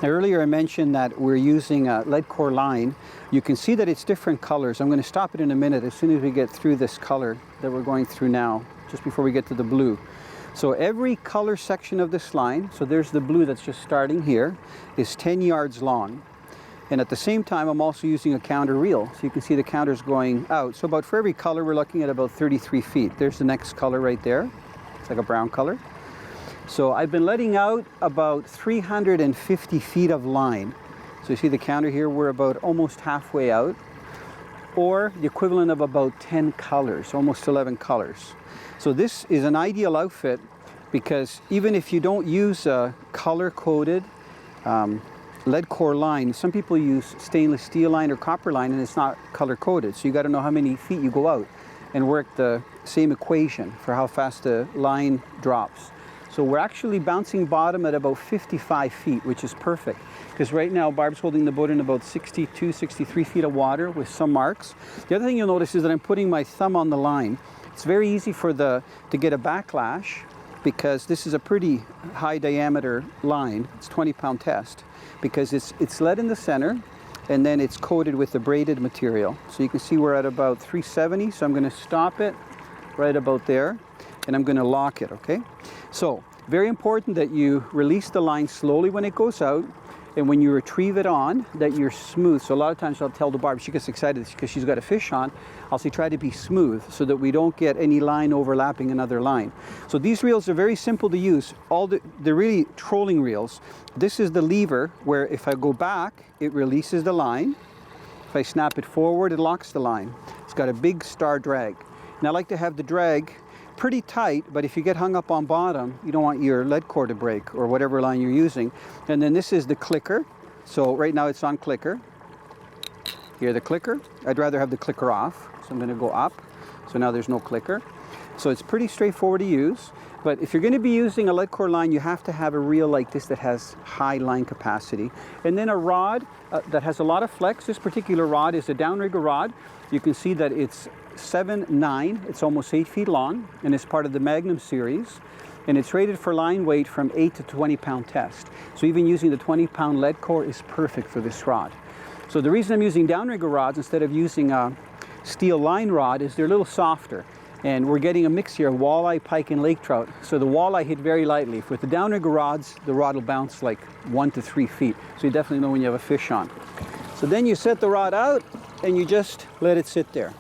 Earlier I mentioned that we're using a lead core line. You can see that it's different colors. I'm going to stop it in a minute as soon as we get through this color that we're going through now, just before we get to the blue. So every color section of this line, so there's the blue that's just starting here, is 10 yards long. And at the same time, I'm also using a counter reel. So you can see the counters going out. So about for every color, we're looking at about 33 feet. There's the next color right there. It's like a brown color. So I've been letting out about 350 feet of line. So you see the counter here, we're about almost halfway out, or the equivalent of about 10 colors, almost 11 colors. So this is an ideal outfit because even if you don't use a color-coded lead core line, some people use stainless steel line or copper line and it's not color-coded. So you got to know how many feet you go out and work the same equation for how fast the line drops. So we're actually bouncing bottom at about 55 feet, which is perfect. Because right now, Barb's holding the boat in about 62, 63 feet of water with some marks. The other thing you'll notice is that I'm putting my thumb on the line. It's very easy to get a backlash because this is a pretty high diameter line. It's 20-pound test because it's lead in the center and then it's coated with the braided material. So you can see we're at about 370. So I'm going to stop it right about there and I'm going to lock it, okay? So, very important that you release the line slowly when it goes out, and when you retrieve it on, that you're smooth. So a lot of times I'll tell the Barb, she gets excited because she's got a fish on, I'll say try to be smooth so that we don't get any line overlapping another line. So these reels are very simple to use. They're really trolling reels. This is the lever where if I go back, it releases the line. If I snap it forward, it locks the line. It's got a big star drag. And I like to have the drag pretty tight, but if you get hung up on bottom, you don't want your lead core to break or whatever line you're using. And then this is the clicker. So right now it's on clicker. Here the clicker. I'd rather have the clicker off. So I'm going to go up. So now there's no clicker. So it's pretty straightforward to use. But if you're going to be using a lead core line, you have to have a reel like this that has high line capacity. And then a rod that has a lot of flex. This particular rod is a downrigger rod. You can see that it's 7/9, it's almost 8 feet long, and it's part of the Magnum series, and it's rated for line weight from 8 to 20-pound test. So even using the 20-pound lead core is perfect for this rod. So the reason I'm using downrigger rods instead of using a steel line rod is they're a little softer, and we're getting a mix here of walleye, pike, and lake trout. So the walleye hit very lightly. With the downrigger rods, the rod will bounce like 1 to 3 feet, so you definitely know when you have a fish on. So then you set the rod out, and you just let it sit there.